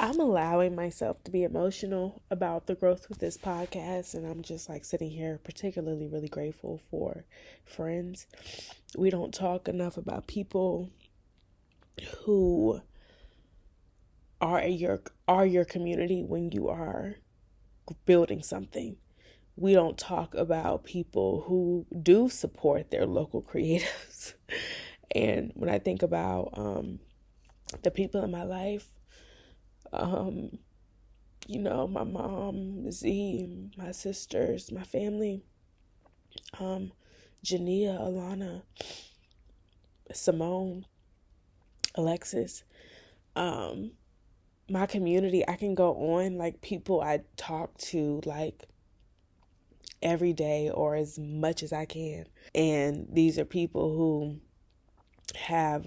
I'm allowing myself to be emotional about the growth with this podcast, and I'm just like sitting here particularly really grateful for friends. We don't talk enough about people who are your community when you are building something. We don't talk about people who do support their local creatives. And when I think about the people in my life, my mom, Z, my sisters, my family, Jania, Alana, Simone, Alexis, my community, I can go on, like people I talk to like every day or as much as I can. And these are people who have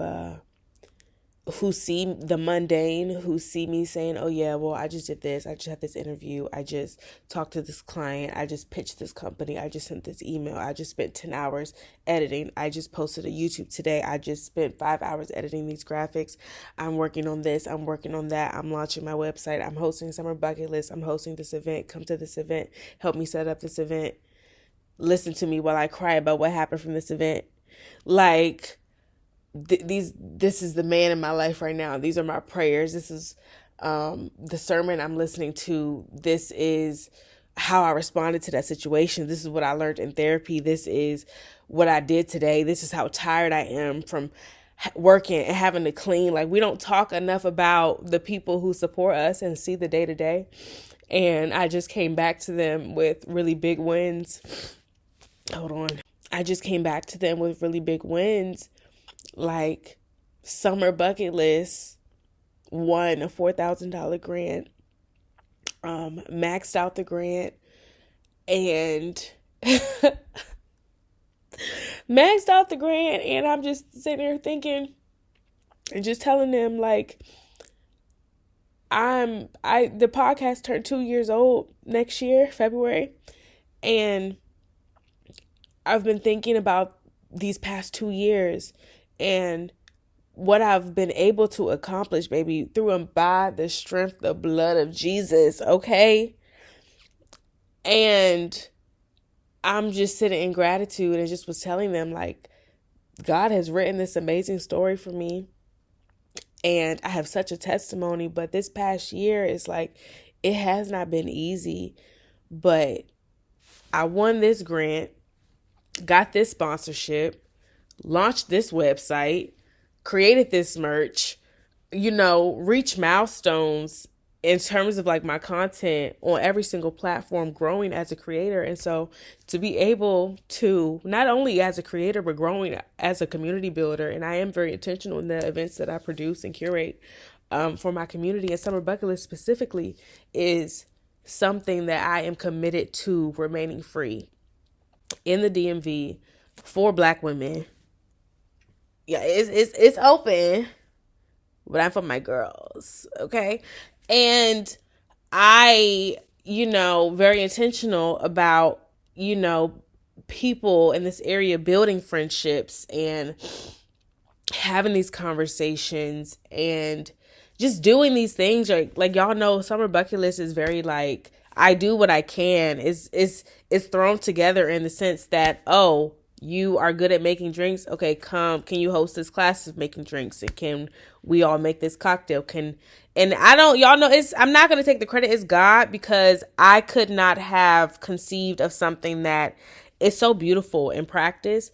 who see the mundane, who see me saying, oh yeah, well, I just did this. I just had this interview. I just talked to this client. I just pitched this company. I just sent this email. I just spent 10 hours editing. I just posted a YouTube today. I just spent 5 hours editing these graphics. I'm working on this. I'm working on that. I'm launching my website. I'm hosting Summer Bucket List. I'm hosting this event. Come to this event. Help me set up this event. Listen to me while I cry about what happened from this event. Like, this is the man in my life right now. These are my prayers. This is the sermon I'm listening to. This is how I responded to that situation. This is what I learned in therapy. This is what I did today. This is how tired I am from working and having to clean. Like, we don't talk enough about the people who support us and see the day to day. And I just came back to them with really big wins. Hold on. I just came back to them with really big wins. Like, Summer Bucket List won a $4,000 grant, maxed out the grant, and I'm just sitting there thinking and just telling them, like, the podcast turned 2 years old next year, February, and I've been thinking about these past 2 years and what I've been able to accomplish, baby, through and by the strength, the blood of Jesus, okay? And I'm just sitting in gratitude and just was telling them, like, God has written this amazing story for me. And I have such a testimony, but this past year is like, it has not been easy, but I won this grant, got this sponsorship, launched this website, created this merch, reach milestones in terms of like my content on every single platform, growing as a creator. And so to be able to, not only as a creator, but growing as a community builder, and I am very intentional in the events that I produce and curate for my community, and Summer Bucket List specifically is something that I am committed to remaining free in the DMV for Black women. Yeah, it's open, but I'm for my girls, okay? And I, very intentional about, people in this area building friendships and having these conversations and just doing these things. Like y'all know, Summer Bucket List is very like, I do what I can. It's thrown together in the sense that, oh, you are good at making drinks. Okay, come. Can you host this class of making drinks? And can we all make this cocktail? And y'all know, I'm not going to take the credit. It's God, because I could not have conceived of something that is so beautiful in practice.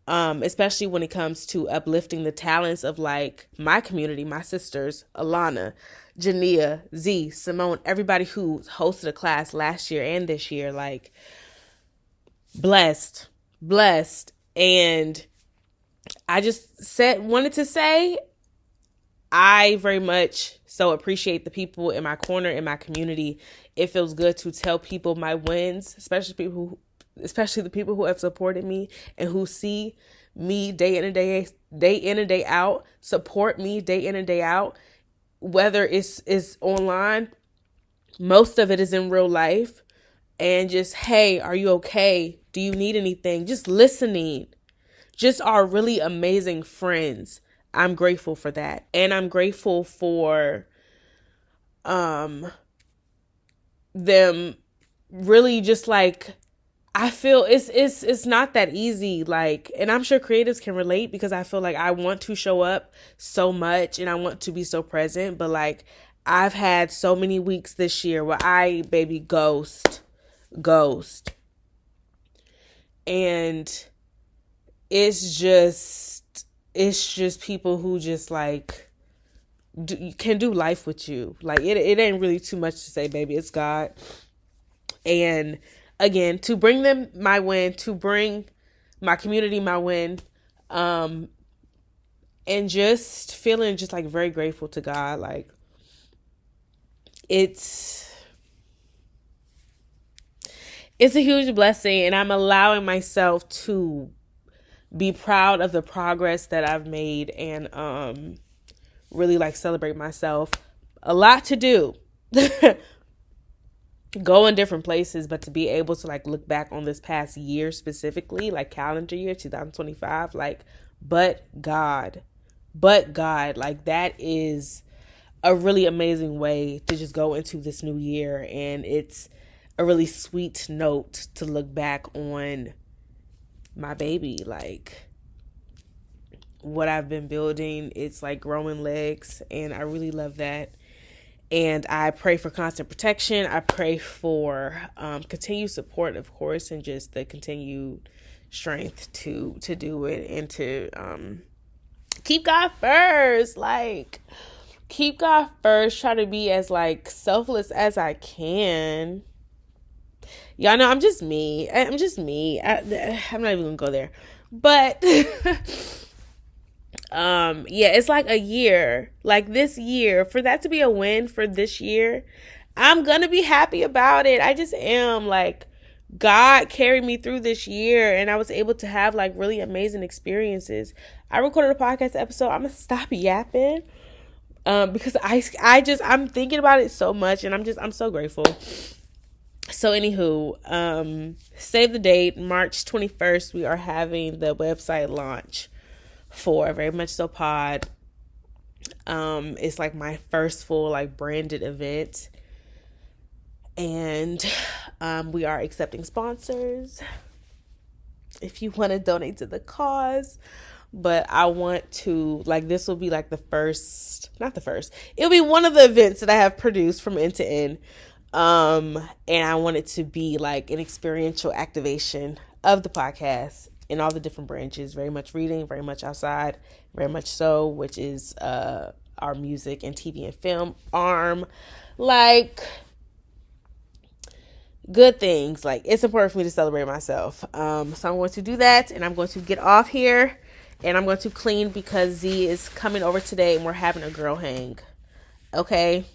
Especially when it comes to uplifting the talents of like my community, my sisters, Alana, Jania, Z, Simone, everybody who hosted a class last year and this year, like blessed. And I just wanted to say, I very much so appreciate the people in my corner, in my community. It feels good to tell people my wins, especially the people who have supported me and who see me day in and day out, support me day in and day out, whether it's online, most of it is in real life, and just, hey, are you okay? Do you need anything? Just listening, just are really amazing friends. I'm grateful for that. And I'm grateful for them really just like, I feel it's not that easy, like, and I'm sure creatives can relate, because I feel like I want to show up so much and I want to be so present, but like I've had so many weeks this year where I baby ghost. And it's just people who just like can do life with you. Like it ain't really too much to say, baby. It's God. And again, to bring them my win, to bring my community my win, and just feeling just like very grateful to God. Like it's a huge blessing, and I'm allowing myself to be proud of the progress that I've made, and really like celebrate myself. A lot to do. Go in different places, but to be able to like look back on this past year specifically, like calendar year 2025, like but God, like that is a really amazing way to just go into this new year. And it's a really sweet note to look back on my baby, like what I've been building. It's like growing legs, and I really love that. And I pray for constant protection. I pray for continued support, of course, and just the continued strength to do it, and to keep God first. Like, keep God first. Try to be as like selfless as I can. Y'all know I'm just me. I'm not even gonna go there. But yeah, it's like a year, like this year, for that to be a win for this year, I'm gonna be happy about it. I just am. Like, God carried me through this year, and I was able to have like really amazing experiences. I recorded a podcast episode. I'm gonna stop yapping because I'm thinking about it so much, and I'm so grateful. So anywho, save the date, March 21st, we are having the website launch for verymuchsopod. It's like my first full like branded event, and we are accepting sponsors if you want to donate to the cause. But I want to, like, this will be like it'll be one of the events that I have produced from end to end. And I want it to be like an experiential activation of the podcast in all the different branches. Very much reading, very much outside, very much so, which is our music and TV and film arm. Like, good things. Like, it's important for me to celebrate myself. So I'm going to do that, and I'm going to get off here, and I'm going to clean because Z is coming over today, and we're having a girl hang. Okay.